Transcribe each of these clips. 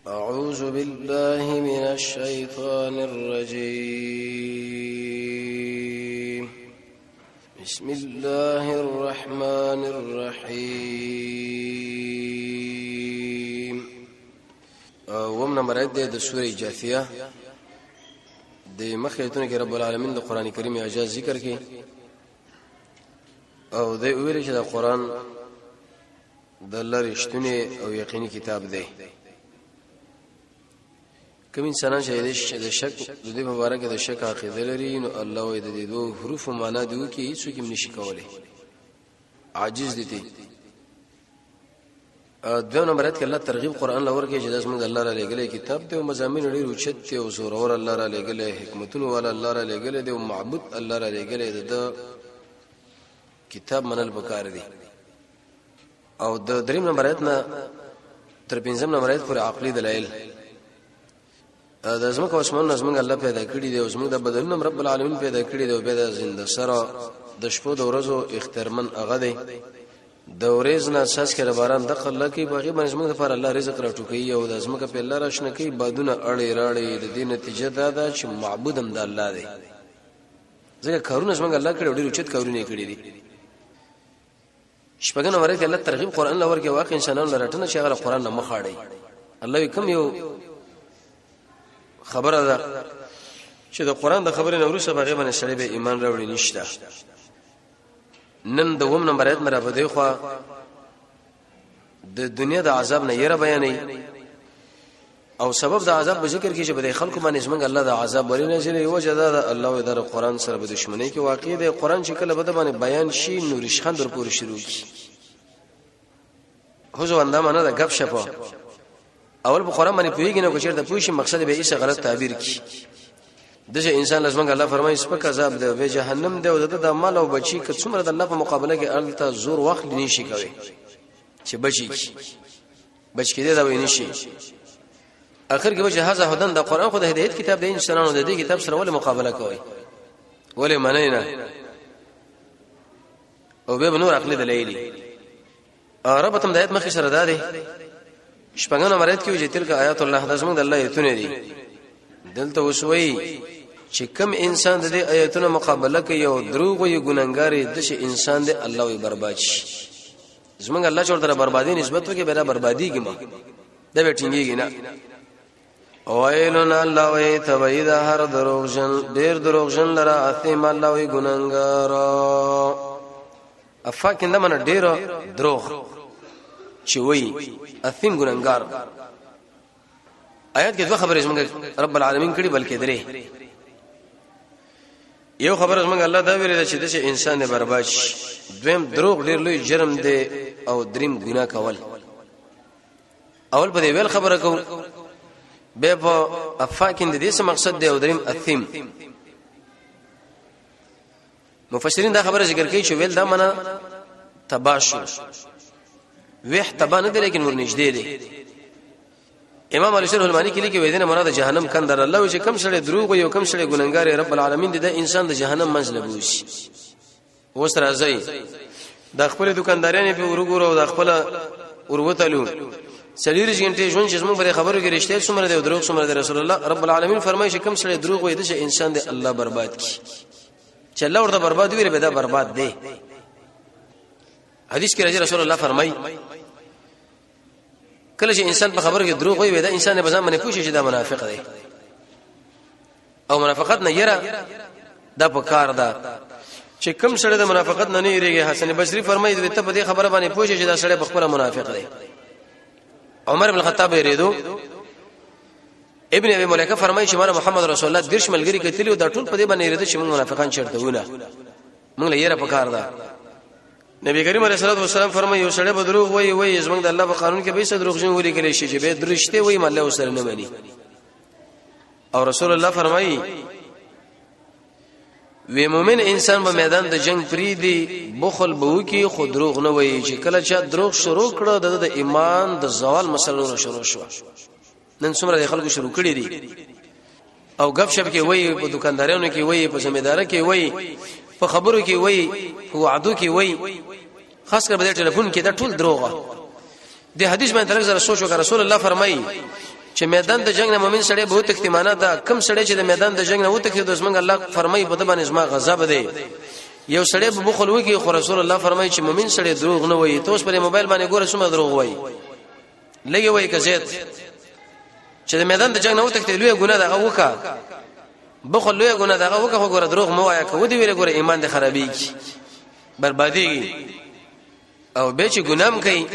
أعوذ بالله من الشيطان الرجيم بسم الله الرحمن الرحيم. ومن مراد د سورې جاثیه د مخیتونه کې رب العالمین د قران کریم اعجاز ذکر کې او د ویل چې د قران د الله رښتینی او یقیني کتاب دی. کوم انسانان چې د شک د دې مبارکه د شک عقیده لري نو الله وې د دې دوه حروف معنا دی کې هیڅ کوم نشي کولای، عاجز دي. دوه نمبرات کې الله ترغیب قران لور کې چې داسمه الله را لګلې کتاب دی او مزامین لري اوچت او زورور الله را لګلې حکمتونه ولا الله را لګلې دی او معبود الله را لګلې د کتاب منل بکار دي. او د دریم نمبرات نه تر پنځم نمبرات پر عقلي دلایل د زمکه اسمان نظم الله پیدا کړی دی او زموږ د بدن رب العالمین پیدا کړی دی او به د زنده سره د شپو د ورځو اخترمن هغه دی د ورځ نه اساس کړه باران د خلک کی باغی باندې زموږ لپاره الله رزق راټوکي او د زمکه په الله راشنه کی بادونه اړې راړې د دې نتیجه دا ده چې معبود هم د الله دی. ځکه کارونه زموږ الله کړی ډېر اوچت کارونه کړی دي. شپږنه ورته الله ترغیب قران لور کې واقع انسانانو لرټنه چې هغه قران نه مخاړي. الله کوم یو خبره ده چې د قران د خبرې نورسه بغیر باندې سړی به ایمان راوړي نشته. نن د ووم نمبر 1 مره په دی خو د دنیا د عذاب نه یره بیانې او سبب د عذاب به ذکر کې چې به خلکو باندې څنګه الله د عذاب ورینه چې یو جدا د الله د قران سره به دښمنی کې واقع دی. قران چې کله به باندې بیان شي نور شخند در پورې شروع کی هو ځو اندامه نه د غب شپه اول په قران باندې پویږي نو چې د پوښي مقصد به ایسه غلط تعبیر کی. دغه انسان لازم الله فرمایي سپک عذاب دی او جهنم دی او د مال او بچی که څومره د الله په مقابله کې الته زور وخت نشي کوي چې بچ کېده دا ویني شي. اخر کې وجه هاذا هدن د قران خو د هدایت کتاب د انسانانو د دې کتاب سره ولې مقابله کوي ولې منینا او به نور عقل دلایلی ربتم د آیت مخې سره دا دی. شپږم نمبرات کې چې تلک آیات الله د زموږ د الله ایتونه دي. دلته وسوي چې کم انسان د دې آیتونو مقابله کوي او دروغ وي ګناګار د شي انسان دی الله وي برباد شي. زموږ الله چور در بربادي نسبت وکي به بربادي کی ما دا به ټینګيږي نه. اوایلن الله وي تبعید هر دروغجن ډیر دروغجن لرا اثم الله وي ګناګار افاکند من ډیر دروغ چې وي اثم ګناګار. آیات کې دوه خبرې زموږ رب العالمین کړي بلکې درې. یو خبره زموږ الله دا ویل چې د انسان برباد شي، دویم دروغ ډیر لوی جرم دی او دریم ګناه کول. اول په دې ویل خبره کو به په افاکین د دې څه مقصد دی او دریم اثم. مفسرین دا خبره ذکر کوي چې ویل دا معنا تباشر وح تبا نه دی لیکن ورنږدې دی. امام علی شرح المانی کې لیکي وې دینه مراد جهنم کندر الله چې کم سره دروغ او کم سره ګناګار رب العالمین د انسان د جهنم منځ لبوش. وس راځي د خپل دکاندارانه په ورګورو او د خپل اوروتلو سلیری جنټې ژوند چې موږ به خبرو کې رښتیا څومره دی او دروغ څومره دی. رسول الله رب العالمین فرمایي چې کم سره دروغ وې د انسان د الله برباد کی چې الله ورته برباد ویره به دا برباد دی. حدیث کې رسول الله فرمایي کله چې انسان په خبره کې دروغ وي دا انسان به ځان باندې پوښي چې دا منافق دی او منافقت نه یره دا په کار ده چې کوم سره د منافقت نه نه یریږي. حسن بصری فرمایي ته په دې خبره باندې پوښي چې دا سره په خپل منافق دی. عمر بن الخطاب یریدو ابن ابي مليكه فرمایي چې محمد رسول الله درش ملګری کتلی او دا ټول په دې باندې یریدو چې موږ منافقان چرته ونه موږ یې را په کار ده. نبی کریم علیه الصلاه والسلام فرمایي یو سړی به دروغ وایي زمونږ د الله په قانون کې به څه دروغ جن ولي کلی شي چې به درشته وایي مله وسره نه مانی. او رسول الله فرمایي وی مومن انسان په میدان د جنگ فریدي بخل به کی خود دروغ نه وایي چې کله چې دروغ شروع کړه د ایمان د زوال مسله شروع شو. نن څومره خلکو شروع کړی دي او غب شپ کې وایي په دکاندارانو کې وایي په زمیدار کې وایي په خبرو کې وایي په وعدو کې وایي خاص کر په ټلیفون کې دا ټول دروغه. د حدیث باندې تلک سره سوچ وکړه. رسول الله فرمایي چې میدان د جنگ نه مؤمن سړی به تختیمانه ده کم سړی چې د میدان د جنگ نه و تختید اوس موږ الله فرمایي په دبان اسما غضب دی یو سړی به بخل وکي خو رسول الله فرمایي چې مؤمن سړی دروغ نه وایي توس پر موبایل باندې ګوره څومره دروغ وایي لګي وایي کزیت چې د میدان د جنگ نه و تختید لوی ګناه ده وکا بخل لوی ګناه ده وکا خو ګوره دروغ مو وایا کو دی ویل ګوره ایمان دې خرابېږي برباديږي او به چې ګنام کوي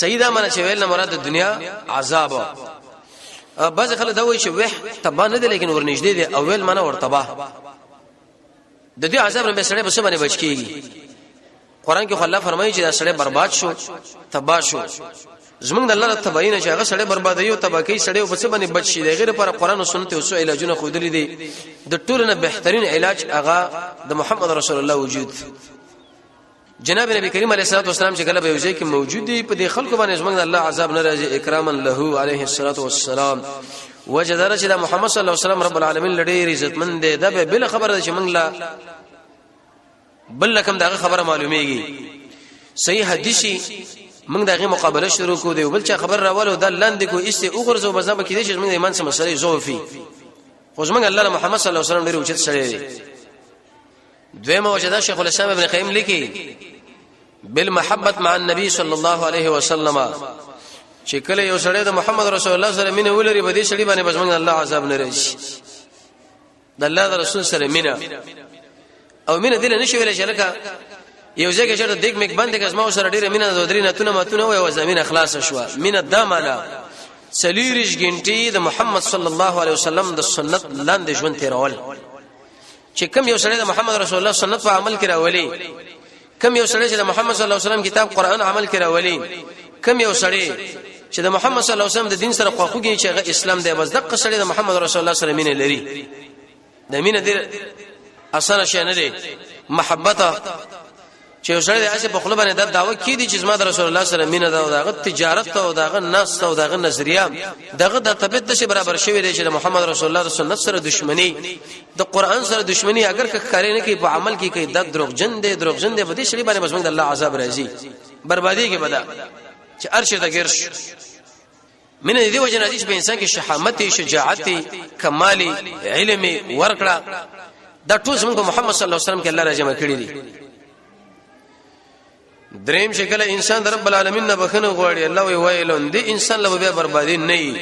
سیدا من چې ویل نه مراد د دنیا عذاب بعض خلک دا وایي چې وح تبا نه دي لیکن ورنږدې دي او ویل معنا ورتبا د دې عذاب نه به سړی بس باندې بچ کیږي قران کې الله فرمایي چې دا سړی برباد شو تبا شو زمونږ د الله تبعین چې هغه سړی برباد یو تبا کوي سړی بس باندې بچ شي غیر پر قران او سنت او سو علاجونه خو درې دي د ټولو نه بهترین علاج هغه د محمد رسول الله وجود جناب نبی کریم علیه الصلاه والسلام چې کله به یوځای کې موجود دی په دې خلکو باندې زمونږ الله عذاب ناراضي اکراما له علیه الصلاه والسلام وجدار چې محمد صلی الله علیه وسلم رب العالمین لړې عزتمن دی دا به بل خبره چې موږ لا بل کوم دغه خبره معلومیږي صحیح حدیثي موږ دغه مقابله شروع کو دی بل چا خبر راولو د لاندې کو است اوغرزو بزنه کې دي چې موږ ایمان سم مسلې زوفي خو موږ الله محمد صلی الله علیه وسلم ډیر اوچت سره دویمه وجدا شیخ الاسلام ابن قیم لیکي بالمحبه مع النبي صلى الله عليه وسلم چې کله یو سړی د محمد رسول الله سره مینه ولري به دې سړي باندې بس موږ الله عذاب نه راشي د الله رسول سره مینه او مینه دې نه شي ویل چې لکه یو ځکه چې د دیګ میک باندې کزما سره ډیره مینه د درې نتونه ماتونه وي او زمين اخلاص شو مینه د معنا سلیریش ګنټي د محمد صلی الله علیه وسلم د سنت لاندې ژوند تیرول چې کوم یو سړی د محمد رسول الله سنت په عمل کې راولي کوم یو سړی چې د محمد صلی الله علیه وسلم کتاب قران عمل کې راولي کوم یو سړی چې د محمد صلی الله علیه وسلم د دین سره خواخوږي چې هغه اسلام دی بس دغه سړی د محمد رسول الله سره مینه لري د مینه دې اسانه شي نه دی محبت چې سړی د اسه په خپل باندې د دعوه کې دي چې زما د رسول الله سره مینه ده او دغه تجارت او دغه ناس او دغه نظریه دغه د طبيعت نشي برابر شوی دی چې د محمد رسول الله سنت سره دښمنی د قران سره دښمنی اگر که کاری نه کوي په عمل کې کوي د دروغجن دی په دې شری باندې بس موږ الله عذاب راځي بربادي کې بدا چې ارشد غیرش من دې وجه نه چې په انسان کې شهامت شجاعت کمال علم ورکړه دا ټول زموږ محمد صلی الله علیه وسلم کې الله راجمع کړی دي دریم شکل انسان در رب العالمین نه بخنه غواړي الله وی ویلون دي انسان له به بربادي نه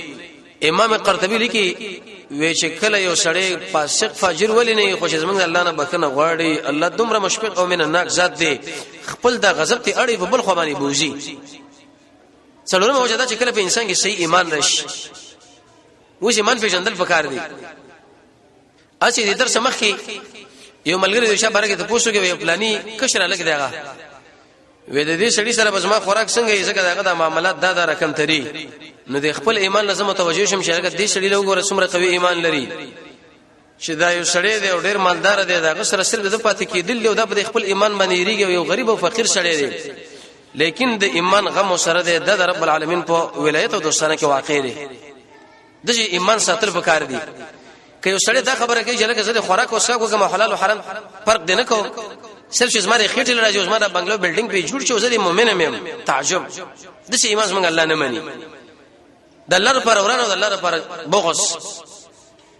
امام قرطبی لیکي وی شکل یو سړی فاسق فاجر ولی نه خوش زمنګ الله نه بخنه غواړي الله دومره مشفق او من الناک ذات دی خپل د غضب ته اړي په بل خو باندې بوزي څلورم وجدا چې کله په انسان کې صحیح ایمان راشي وې ایمان په جندل فکر دی اسی دې در سمخ کې یو ملګری د شابه راګه ته پوښتنه کوي پلاني کشر لګ دیغه وې د دې سړي سره بس ما خوراک څنګه یې څنګه دغه د معاملات دا رقم تری نو د خپل ایمان لازم متوجه شم چې هغه دې سړي له وګوره څومره قوي ایمان لري چې دا یو سړی دی او ډیر مالدار دی دا سره صرف د پاتې کېدل او د خپل ایمان باندې ریږي یو غریب او فقیر سړی دی لیکن د ایمان غم سره د رب العالمین په ولایت او دوستانه کې واقع دی د ایمان ساتل پکار دی که یو سړی دا خبره کوي چې لکه زه خوراک او څښاک کوم حلال او حرام فرق دی نه کوم صرف زماره خېټه راځي زماره بنگلو بلډینګ په جوړ شو زه مؤمن یم تعجب د شي ایمان څنګه الله نه مانی د الله پر اورانو د الله پر بغض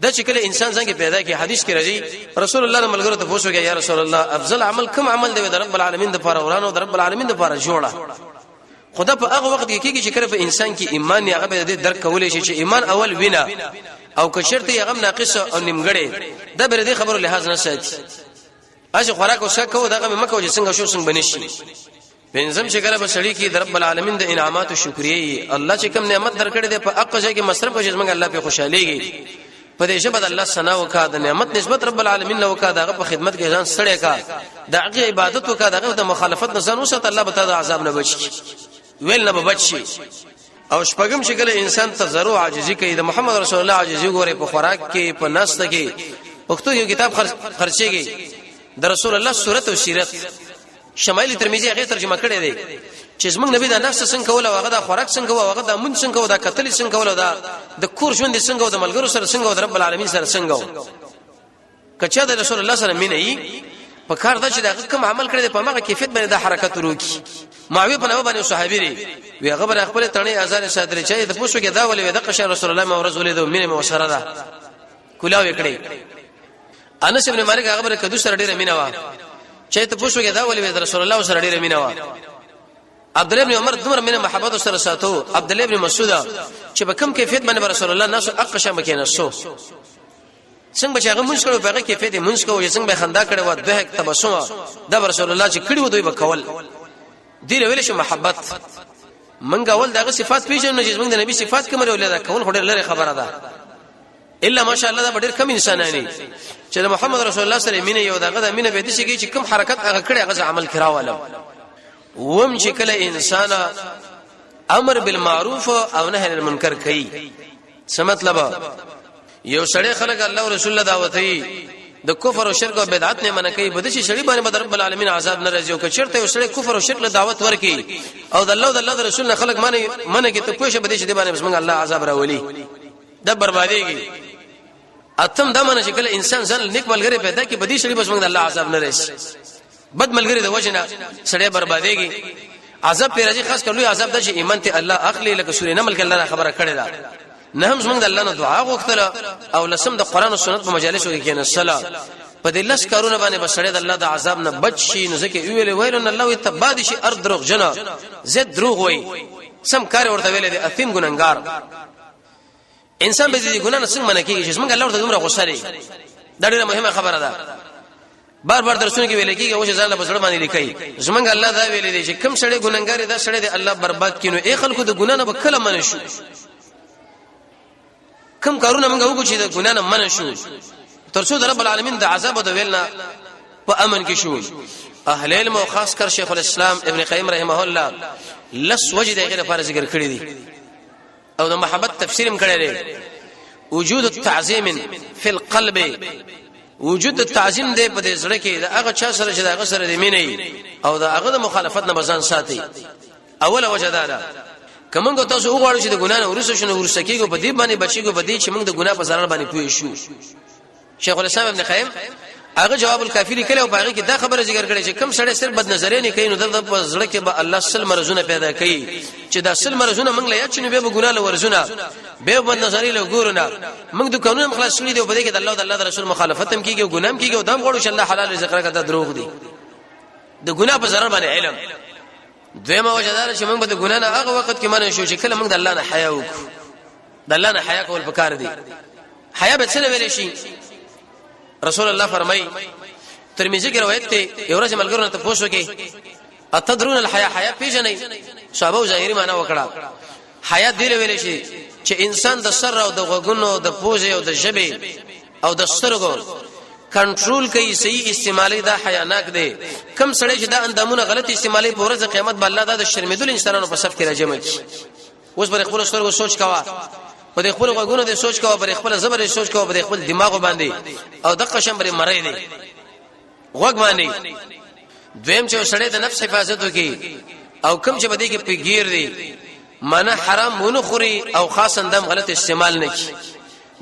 د چې کله انسان څنګه پیدا کی حدیث کې راځي رسول الله ملګرو ته پوښتنه یا رسول الله افضل عمل کوم عمل دی د رب العالمین د پر اورانو د رب العالمین د پر جوړه خدا په هغه وخت کې چې کله په انسان کې ایمان یې هغه د درک کولې شي چې ایمان اول وینا او که شرط یې هغه ناقص او نیمګړی د بر دې خبرو لحاظ نه ساتي اشه خوراک او شکو دغه مکه او څنګه شو څنګه بنشي بنظم شکر په سړی کې د رب العالمین د انعامات او شکرې الله چې کوم نعمت درکړي د په اقصا کې مصرف او څنګه الله په خوشاليږي په دې شپه د الله ثنا وکړه د نعمت نسبت رب العالمین له وکړه دغه په خدمت کې ځان سړی کا دغه عبادت وکړه دغه د مخالفت نه ځان وسات الله به تعالی عذاب نه بچي ویل نه بچي او شپږم شکل انسان تزرع عاجزي کوي د محمد رسول الله عاجزي ګوره په خوراک کې په ناست کې وختو یو کتاب خرچيږي د رسول الله سورت او سیرت شمایل ترمذی هغه ترجمه کړی دی چې زمونږ نبی دا نفس څنګه کول او هغه د خوراک څنګه او هغه د مون څنګه او د قتل څنګه او د کور ژوند څنګه او د ملګرو سره څنګه او د رب العالمین سره څنګه کچا د رسول الله سره مینه ای په کار دا چې دا کوم عمل کړی په هغه کیفیت باندې د حرکت وروکي معاویه په نوبه باندې صحابي دی وی خبر خپل تڼي ازار صدر چې د پوښو کې دا ولې د قشر رسول الله او رسول الله مینه مشره ده کلاوي کړی انس ابن مالک خبر کدو سره ډیره مینه وا چې ته پوښو کې دا ولې د رسول الله سره ډیره مینه وا عبد الله ابن عمر دمر مینه محبت سره ساتو عبد الله ابن مسعود چې په کم کیفیت باندې رسول الله ناس اقشم کینې سو څنګه چې هغه مونږ کړو په هغه کیفیت مونږ کوو څنګه به خندا کړو و دوه تبسم د رسول الله چې کړي و دوی وکول دی ویل شي محبت منګه ول دغه صفات پیژنو چې موږ د نبی صفات کوم ولې دا کول خوري لري خبره ده الا ماشاء الله دا ډېر کم انسانانی چې محمد رسول الله سره مینه یو دغه د مینه به دي چې کوم حرکت هغه کړي هغه عمل کراواله وم چې کله انسان امر بالمعروف او نهي عن المنکر کوي څه مطلب یو سړی خلک الله او رسول الله دعوتي د کفر او شرک او بدعت نه منکې بده شي شړي باندې رب العالمین عذاب نه راځي او کچرته یو سړی کفر او شرک له دعوت ورکي او د الله او د الله رسول نه خلک منکې ته پوښه بده شي دی باندې بسم الله عذاب راولي د برباديږي اتم دا منه چې کله انسان ځان نیک ملګری پیدا کی بدی شړي بسم الله عذاب نه راشي بد ملګری د وجنه سړی برباديږي عذاب پیراځي خاص کله عذاب د شي ایمان ته الله اخلي لکه سورې نمل کې الله خبره کړې ده نه هم زمونږ د الله نه دعا غوښتله او لسم د قران او سنت په مجالسو کې کېنه الصلاه په دې لس کارونه باندې بسړې د الله د عذاب نه بچ شي نو ځکه ویل ان الله تباد شي ارض دروغ جنا زید دروغ وای سم کار ورته ویل دي اثیم ګننګار انسان به دې ګنا نه څنګه منکیږي چې څنګه الله ورته دومره غوسه لري دا ډیره مهمه خبره ده بار بار درسونه کې ویل کېږي او چې ځان له بسړ باندې لیکي زمونږ الله دا ویل دي چې کم سړی ګننګار دا سړی د الله برباد کینو ای خلکو د ګنا نه به کله منشو کم کارونه موږ وکړو چې د ګنا نه منع شو ترڅو د رب العالمین د عذاب او د ویلنا په امن کې شو اهل علم او خاص کر شیخ الاسلام ابن قیم رحمه الله لس وجد غیر فار ذکر کړی دي او د محبت تفسیر هم کړی دی وجود التعظیم فی القلب وجود التعظیم دی په دې سره کې دا هغه چا سره چې دا هغه سره دی مینه او دا هغه د مخالفت نه بزان ساتي اوله وجه دا کومه تاسو وګورئ چې د ګنا نه ورسره شنو ورسکیږي په دې باندې بچیږي په دې چې موږ د ګنا په zarar باندې پوي شو شیخ الاسلام ابن قیم هغه جواب الکافی لیکلی او هغه کې دا خبره ذکر کړي چې کم سړی صرف بد نظرې نه کوي نو د زړه کې به الله سل مرزونه پیدا کوي چې دا سل مرزونه موږ له یاد شنو به ګنا له ورزونه به بد نظرې له ګورونه موږ د قانون مخالفت کړی دی په دې کې د الله او د الله رسول مخالفت هم کیږي او ګنام کیږي او دام غوړو چې الله حلال رزق راکړه دا دروغ دي د ګنا په zarar باندې علم دویمه وجدار چې موږ به د ګنا نه هغه وخت کې منع شو چې کله موږ د الله نه حیا وکړو د الله نه حیا کول پکار دي حیا به څه ویل شي رسول الله فرمای ترمذی کی روایت ته یو ورځ ملګرو ته پوښتنه کې اتدرون الحیا حیا پیژنې صحابه ظاهری معنی وکړه حیا دی ویل شي چې انسان د سر او د غوګونو د پوزې او د ژبې او د سترګو کنټرول کوي صحیح استعمالي دا حیاناک دی کم سړی چې دا اندامونه غلط استعمالي په ورځ قیامت به الله دا د شرمېدل انسانانو په صف کې راجمع کی اوس پر خپل سترګو سوچ کوا په خپل غوګونو د سوچ کوا پر خپل زبر سوچ کوا په خپل دماغ باندې او د قشم بری مړی دی غوګ باندې دویم چې سړی د نفس حفاظت وکي او کم چې بده کې پیګیر دی معنا حرام ونه خوري او خاص اندام غلط استعمال نه کی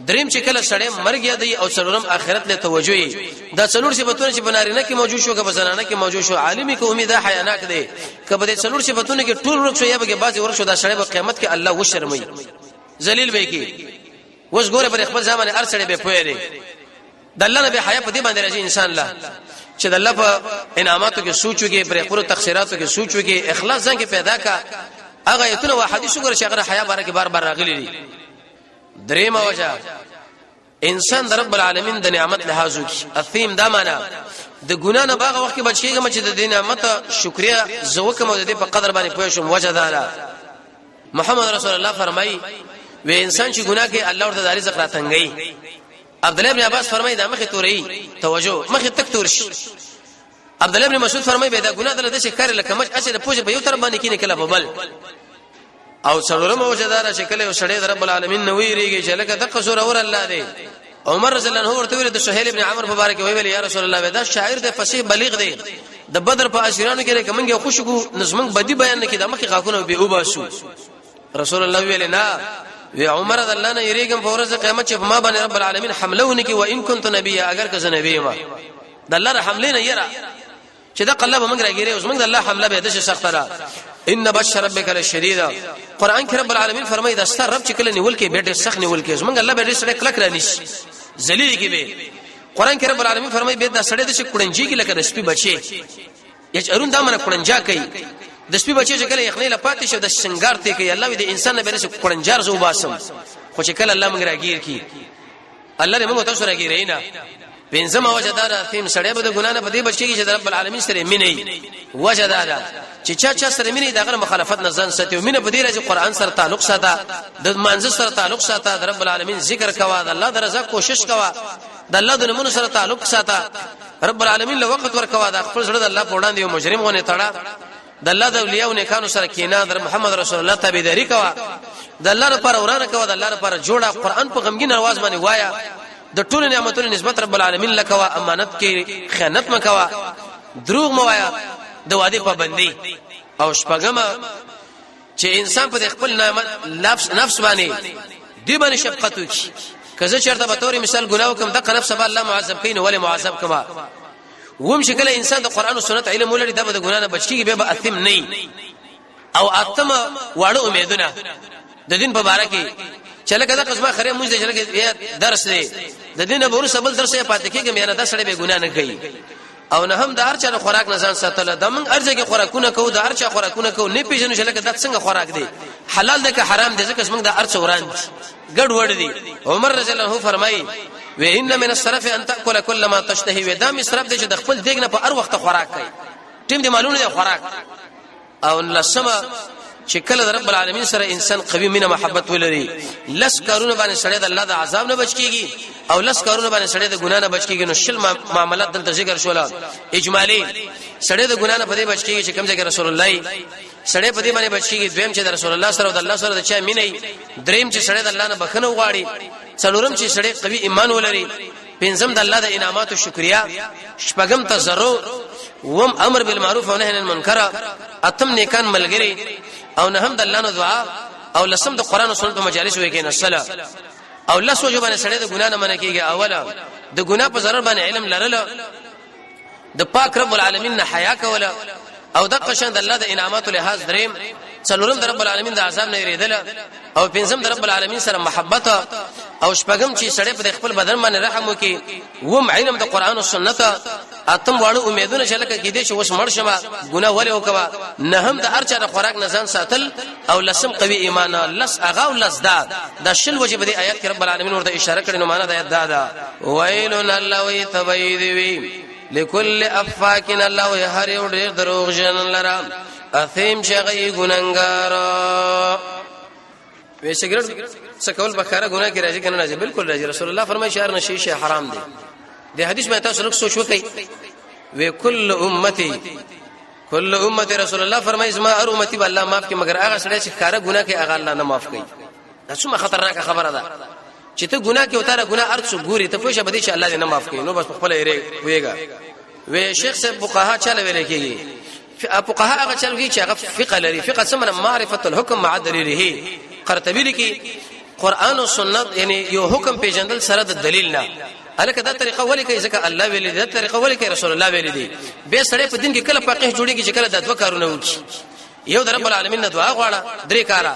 دریم چې کله سړی مرګ یادي او څلورم آخرت له توجه وي دا څلور صفاتونه چې بنارینه کې موجود شو که بزنانه کې موجود شو عالمي کې امید حیاناک دی کبه د څلور صفاتونه کې ټول ورک شو یا به بعضي ورک شو دا سړی په قیامت کې الله وشرمي ذلیل به کی وس ګوره پر خپل ځامن ار سړی به پوهری د الله نه به حیا په دې باندې راځي انسان الله چې د الله په انعاماتو کې سوچوږي پر خپل تقصیراتو کې سوچوږي اخلاص ځان کې پیدا کا هغه ایتونه و حدیث وګوره چې هغه حیا بار کې بار بار راغلي دي درېمه وجه انسان د رب العالمین د نعمت لحاظ وکي اثیم دا معنا د ګنا نه باغ وخت کې بچیږي چې د نعمت شکریا زوکه مو د په قدر باندې پوه شم وجه دا محمد رسول الله فرمایي و انسان چې ګناه کوي الله ورته د رزق راتنګي عبد الله ابن عباس فرمایي دا مخه توري توجه مخه تک تور شي عبد الله ابن مسعود فرمایي به دا ګناه دلته چې کار لکه مچ اچې د پوجا په یو تر باندې کینې کله ببل او څلورم وجدار شکل یو شړې رب العالمین نو ویریږي چې لکه د قصور اور الله دی عمر رضی الله عنه ورته ویل د سهيل ابن عمرو مبارک ویل یا رسول الله دا شاعر دی فصیح بلیغ دی د بدر په اشرانو کې کومه خوشګو نظم بدی بیان کړي د مخه خاکونه به وباسو رسول الله ویل نه وی عمر رضی الله عنه یریګم په ورځ قیامت چې ما باندې رب العالمین حمله ونکي و ان كنت نبی اگر که نبی ما د الله ر حمله نه یرا چې دا قلب موږ راګیره اوس موږ د الله حمله به د سخت را ان بشر ربک لشدید قران کې رب العالمین فرمایي دا ستر رب چې کله نیول کې به ډېر سخت نیول کې موږ الله به ډېر سره کلک را نشي ذلیل کې به قران کې رب العالمین فرمایي به دا سړی د څه کړنجي کې لکه د سپي بچي یجرون دا منه کړنجا کوي د سپي بچي چې کله یخنی لپاتې شو د شنګار ته کوي الله دې انسان نه به څه کړنجار زو باسم خو چې کله الله موږ راګیر کی الله دې موږ تاسو راګیر نه پنځم وجدار ثیم سړی به د ګنا نه په دې بچي چې رب العالمین سره مینه وجدار چې چا سره مینه دغه مخالفت نه ځان ستو مینه په دې راځي قران سره تعلق ساته د منځ سره تعلق ساته د رب العالمین ذکر کوا د الله د رضا کوشش کوا د الله د نمونه سره تعلق ساته رب العالمین له وخت ورکوا د خپل سره د الله په وړاندې یو مجرم غونه تړه د الله د اولیاء نه کانو سره کینا د محمد رسول الله تابعداري کوا د الله لپاره ورانه کوا د الله لپاره جوړه قران په غمګین आवाज باندې وایا د ټول نعمتونو نسبت رب العالمین لکوا امانت کې خیانت مکوا دروغ موایا د وعده پابندي او شپګما چې انسان په خپل نفس باندې دی باندې شفقت وکړي کزه چرته به توري مثال ګناو کوم دغه نفس به الله معذب کین ولی معذب کما ووم شکل انسان د قران او سنت علم ولري دغه ګنا نه بچي به اثم نه او اتم واړو امیدونه د دین په باره کې چله کده قسمه خره مونږ دې درس دی د دینه ورو سبل درس یې پاتې کېږي مې نه د سړی به ګنا نه کوي او نه هم د هر چا خوراک نه ځان ساتل د موږ ارزه کې خوراکونه کوو د هر چا خوراکونه کوو نه پیژنو چې لکه د څنګه خوراک دی حلال دی که حرام دی ځکه موږ د ارڅ وران ګډ وډ دی عمر رضی الله عنه فرمایي و ان من الصرف ان تاكل كل ما تشتهي و دا مصرف دی چې د خپل دیګ نه په هر وخت خوراک کوي ټیم دی معلومه دی خوراک او لسمه چې کله رب العالمین سره انسان قوي مینه محبت ولري لس کارونه باندې سړی د الله د عذاب نه بچ کیږي او لس کارونه باندې سړی د ګنا نه بچ کیږي نو شل معاملات دلته ذکر شول اجمالی سړی د ګنا نه په دې بچ کیږي چې کوم ځای رسول الله سړی په دې باندې بچ کیږي دویم چې د رسول الله سره او د الله سره د چا مینه دریم چې سړی د الله نه بخنه وغواړي څلورم چې سړی قوي ایمان ولري پنځم د الله د انعامات او شکریا شپږم تزرع وم امر بالمعروف و نهی عن المنکر اتم نیکان ملګری او نه هم د الله نه دعا او لسم د قران او سنت په مجالس وې کې نصلا او لس وجه باندې سړی د ګنا نه منع کیږي اوله د ګنا په ضرر باندې علم لرل د پاک رب العالمین نه حیا کوله او د قشند الله د انعامات له لحاظ دریم څلورم د رب العالمین د عذاب نه یریدل او پنځم د رب العالمین سره محبت او شپږم چې سړی په خپل بدن باندې رحم وکي وم علم د قران او سنت اتم واړو امیدونه چې لکه کې دي چې وس مرشمه ګناه ولې وکوا نه هم د ارچا د خوراک نه ځان ساتل او لسم قوي ایمان لس اغا او لس دا شل وجه په دې آیات کې رب العالمین ورته اشاره کړي نو معنا د آیات دا ویلن الله وی تبیذوی لكل افاک الله هر یو ډیر دروغ جن لرا اثیم شغی ګننګار وی سیګریټ څکول بخاره ګناه کې راځي کنه راځي بالکل راځي رسول الله فرمایي شهر نشي شی حرام دی د حدیث مې تاسو لږ سوچ وکړئ و کل امتی رسول الله فرمایي زما ار امتی به الله معاف کړي مگر هغه سړی چې کاره ګناه کوي هغه الله نه معاف کوي دا څومره خطرناکه خبره ده چې ته ګناه کوي او تاره ګناه ارڅ ګوري ته پوښه بده چې الله دې نه معاف کوي نو بس خپل یې ویګا و شیخ صاحب فقها چاله ویل کېږي فقها هغه چاله کېږي چې هغه فقه لري فقه څه معرفت الحكم مع دلیله قرطبی لیکي قران او سنت یعنی یو حکم پیژندل سره د دلیل نه الکه دا طریقه ولې کوي ځکه الله ویلي دا طریقه ولې کوي رسول الله ویلي دي به سړی په دین کې کله فقيه جوړيږي چې کله د دوه کارونه وکړي یو د رب العالمین دعا غواړه درې کارا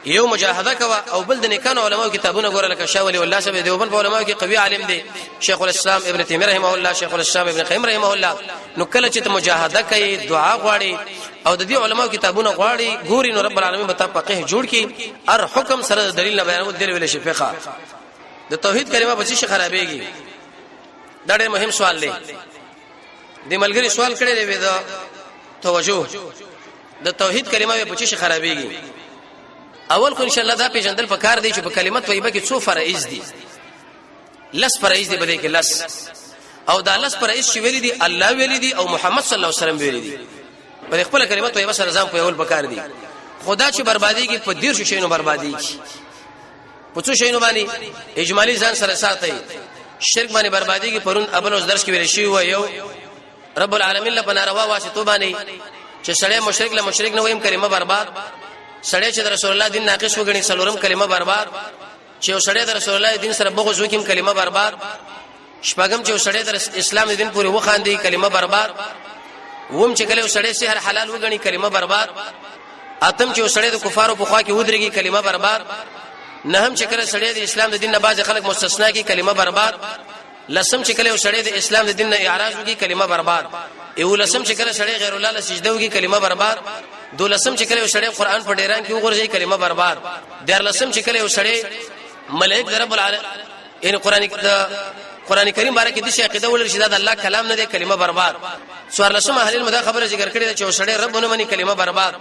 یو مجاهده کوا او بل د نیکانو علماء کتابونه ګوره لکه شاولی والله شبه دیوبند علماء کې قوي عالم دي شیخ الاسلام ابن تیمیه رحمه الله شیخ الاسلام ابن قیم رحمه الله نو کله چې ته مجاهده کوي دعا غواړي او د دې علماء کتابونه غواړي ګوري نو رب العالمین به تا فقيه جوړ کی ار حکم سره دلیل نه بیانول دی ویل شي فقہ د توحید کلمه به شي خرابېږي دا ډېر مهم سوال دی د ملګری سوال کړی دی دا توجه د توحید کلمه به شي خرابېږي اول خو ان شاء الله دا پیژندل پکار دی چې په کلمت طیبه کې څو فرایض دي لس فرایض دي بده کې لس او دا لس فرایض چې ویلي دي الله ویلي دي او محمد صلی الله علیه وسلم ویلي دي په خپل کلمت طیبه سره ځان په اول پکار دي خدا چې بربادي کې په ډیر شي نو بربادي کی په څو شي نو باندې اجمالی ځان سره ساتي شرک باندې بربادي کې پرون ابل اوس درس کې ویل شي و یو رب العالمین له بناروا واسطو باندې چې سړی مشرک له مشرک نه ویم کلمه برباد سړی چې رسول الله دین ناقص وګڼي څلورم کلمه برباد چې سړی د رسول الله دین سره بغض وکیم کلمه برباد شپږم چې وسړی د اسلام دین پورې وخاندي کلمه برباد. ووم چې کله وسړی سحر حلال وګڼي کلمه برباد. اتم چې وسړی د کفارو په خوا کې ودرېږي کلمه برباد. نهم چې کله وسړی د اسلام د دین نه باز خلک مستثنا کی کلمه برباد. لسم چې کله وسړی د اسلام د دین نه اعراض وکړي کلمه برباد. لسم چې کله وسړی غیر الله له سجده وکړي کلمه برباد. دولسم چې کله وسړی قرآن په ډیران کې وګورځي کلمه برباد. دیارلسم چې کله وسړی ملائک رب العالمین ان قرآن کریم باره کې د شي عقیده ولر شي دا د الله کلام نه دی کلمه برباد. سوارلسم اهل المدا خبره ذکر کړی چې وسړی ربونه منی کلمه برباد.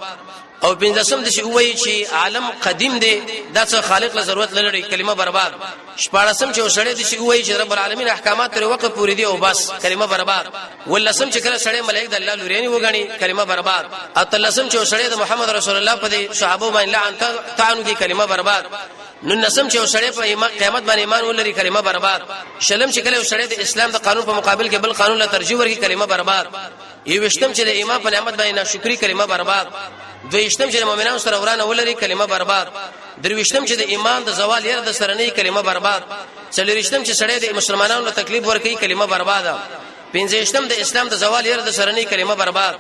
او پنځم د شي وایي چې عالم قدیم دی دا څه خالق له ضرورت لري کلمه برباد. شپږم چې وسړی د شي وایي چې رب العالمین احکامات تر وخت پورې دی او بس کلمه برباد. ولسم چې کله سړی ملائک د الله لوريني وګڼي کلمه برباد. اتلسم چې وسړی د محمد رسول الله په صحابه باندې لعن تعانو کی کلمه برباد. نو نسم چې وسړی په قیامت باندې ایمان ولري کلمه برباد. شلم چې کله وسړی د اسلام د قانون په مقابل کې بل قانون له ترجیح ورکړي کلمه برباد. یوشتم چې د ایمان په نعمت باندې ناشکری کلمه برباد. دویشتم چې د مؤمنانو سره ورانه ولري کلمه برباد. درویشتم چې د ایمان د زوال ير د سره نه کلمه برباد. څلورشتم چې سړی د مسلمانانو له تکلیف ورکړي کلمه برباد. پنځشتم د اسلام د زوال ير د سره نه کلمه برباد.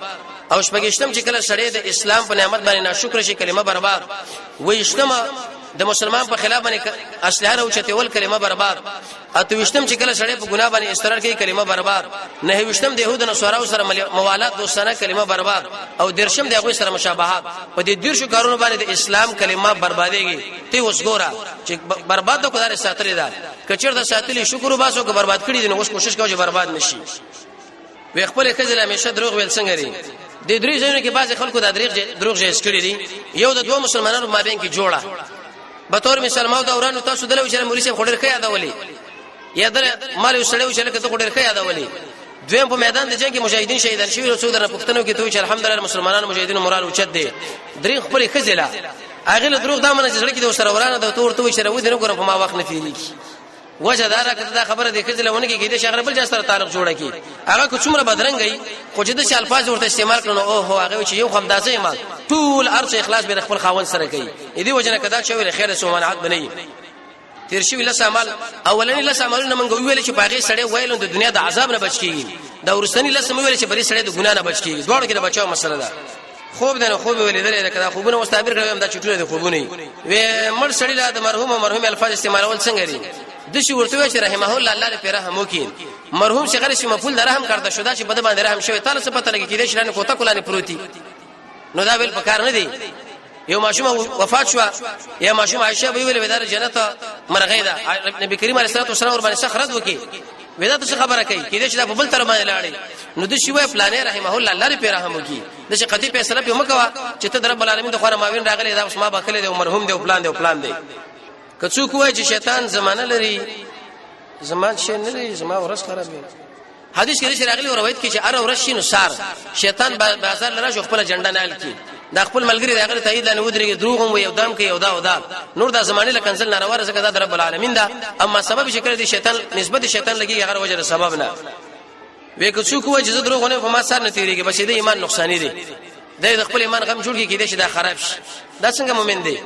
او شپږشتم چې کله سړی د اسلام په نعمت باندې ناشکر شي کلمه برباد. ویشتم د مسلمان په خلاف باندې اسلحه او چتول کلمه برباد. اتوشتم چې کله سړی په ګناه باندې اصرار کوي کلمه برباد. نهوشتم د يهود او نصارا سره موالات دوستانه کلمه برباد. او درشم د هغه سره مشابهت په دې دیرشو کارونو باندې د اسلام کلمه برباديږي. ته اوس ګوره چې برباد د خدای ساتلې ده کچیر د ساتلې شکر وباسو که برباد کړی دي نو اوس کوشش کوو چې برباد نشي. وي خپل خزل همیشه دروغ ویل څنګه لري د درې ځایونو کې بعض خلکو د دروغ جهیز کړی دي. یو د دوه مسلمانانو مابین کې جوړه به تور مثال ما دورانو تاسو دلته چې مولوی صاحب خډر خیا دولي یا در مال وسړیو چې لکه ته خډر خیا دولي. دویم په میدان د جنگ کې مجاهدین شهیدان شوی رسول الله پښتنو کې ته چې الحمدلله مسلمانانو مجاهدینو مورال اوچت دي. درې خپل خزله اغه له دروغ دامن چې سړی کې د سره ورانه د تور ته شروع دي نو ګورم په ما وخت نه فيري وجه دارا کته دا خبره د خزله ونه کې د شغله بل جا سره تعلق جوړه کی هغه کو څومره بدرنګي خو چې د الفاظ ورته استعمال کړي او هو هغه چې یو خمداسه ایمان ټول ارث اخلاص به خپل خاون سره کوي. دې وجه نه کدا شوی خیر سومانعت بنئ تیر شي له سامان اولنی له سامانونه منګو ویل چې باغې سړی ویل د دنیا د عذاب نه بچ کیږي دا ورستنی له سم ویل چې بری سړی د ګنا نه بچ کیږي. دوړو کې د بچاو مسله ده. خوب دنه خوب ویل دا کدا خوبونه مستعبر کړم دا چټونه د خوبونه وي مړ سړی له د مرحوم الفاظ استعمالول څنګه دي د شي ورته چې رحمه الله الله په رحم وکي مرحوم شغل شي مفعول رحم کرده شودا چې بده باندې رحم شوی تعالی څه پته لګی چې شران کوته کولانه پروتي نو دا ویل پکار نه دی. یو ماشوم وفات شو یا ماشوم عائشه ویل ودار جنت مرغې ده نبی کریم علیه الصلاه والسلام ور باندې سخرت وکي ودا ته خبره کوي چې دا په بل تر باندې لاړې نو د شي وای پلانې رحمه الله الله په رحم وکي د شي قطعي فیصله په مکوا چې ته رب العالمین د خوره ماوین راغلي دا اوس ما باکله دی مرحوم دی او پلان دی کڅو کوی چې شیطان زمانه لري زمان شي نه لري زما ورس خرابې حدیث کې راغلي او روایت کې چې ار ورس شي نو سار شیطان بازار لره خپل جنډه نال کی دا خپل ملګری راغلي تایید نه ودرېږي دروغ هم یو دام کې یو دا نور دا زمانه له کنزل ناروا رزق دا رب العالمین دا اما سبب شکر دي شیطان نسبت شیطان لګي هغه وجه سبب نه وې کڅو کوی چې دروغونه په ما سر نه تیریږي بس دې ایمان نقصان دي د خپل ایمان غم جوړ کې کېدې چې دا خراب شي دا څنګه مؤمن دی.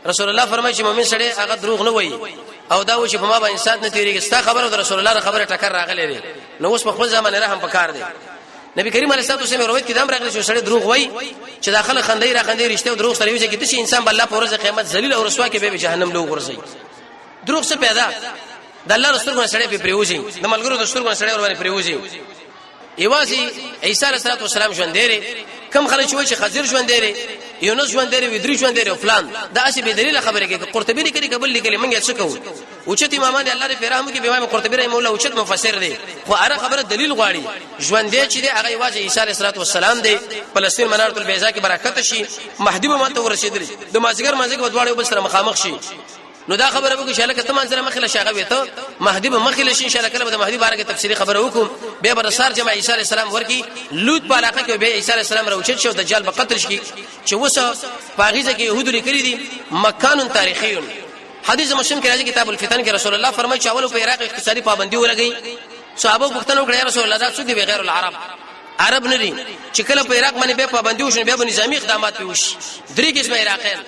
رسول الله فرمایي چې مؤمن سړی هغه دروغ نه وایي او دا و چې په ما باندې انسان نه تیریږي ستا خبره د رسول الله خبره ټکر راغلي دي نو اوس په خپل ځمانه رحم پکار دي. نبی کریم علیه الصلاه والسلام روایت کې دام راغلی چې سړی دروغ وایي چې داخله خندې رښتیا او دروغ سره یو ځکه چې انسان بل الله په ورځ قیامت ذلیل او رسوا کې به جهنم له ورځي. دروغ څه پیدا د الله رسول الله سره په پریوزي د ملګرو د رسول الله سره ور باندې پریوزي ایوازي عیسی علیه السلام ژوند دی کم خلک چې خضر ژوند دی یونس ژوند دی ودری ژوند دی او فلان دا اسی به دلیل خبره کوي قرطبی لري قبل لیکلي منګه څه کوو او چې امامان الله دې فرهم کې به امام قرطبی رحم الله او چې مفسر دی خو اره خبره دلیل غواړي ژوند دی چې دی هغه ایواز عیسی علیه السلام دی فلسطین منارۃ البیضاء کې برکت شي مهدی به ماته ورسېدلی د مازیګر مازیګ ودواړو بل سره مخامخ شي نو دا خبره وکړه چې لکه ته منځره مخله شاغه وته مهدی به مخله شي ان شاء الله کله به مهدی بارے کې تفصیلی خبره وکم به برسار جمع عیسی علیه السلام ورکی لوط په علاقه کې به عیسی علیه السلام راوچت شو دجال به قتل شي چې وسه پاغیزه کې يهود لري دي مکان تاریخي حدیث مسلم کې راځي کتاب الفتن کې رسول الله فرمایي چې اول په عراق اقتصادي پابندي ولګي صحابه پوښتنه وکړه رسول الله دا څه دي غیر العرب عرب نه دي چې کله په عراق باندې به پابندي وشي به نظامی اقدامات وشي درې قسمه عراقین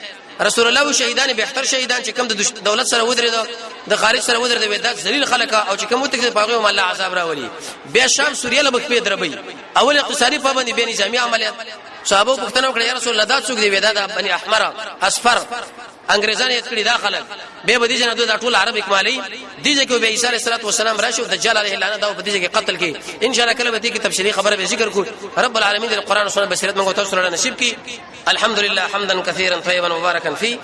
رسول الله شهیدان به اختر شهیدان چې کوم د دولت سره ودرېد د خارج سره ودرېد ودا ذلیل خلک او چې کوم وتکي پاغه هم الله عذاب راولي بیا شام سوریه له مخ په دربي اول اقتصادي پابندي به نظامی عملیات صحابه پوښتنه وکړه یا رسول الله دا څوک دی ودا د بني احمر اصفر انګريزان یې کړی داخله به بدی جن د ټول عرب اکمالي دي چې به عيسى عليه السلام راشي او دجال عليه اللعنه دا په دې کې قتل کې ان شاء الله کله به دې کې تفصیلی خبره به ذکر کو رب العالمین د قران او سنت بصیرت موږ تاسو سره نصیب کی الحمد لله حمدا كثيرا طيبا مباركا فيه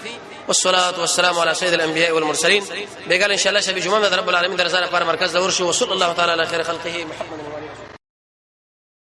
والصلاه والسلام على سيد الانبياء والمرسلين بقال ان شاء الله شب جمعه رب العالمین درزانه پر مرکز دور شو وصلی الله تعالی علی خیر خلقه محمد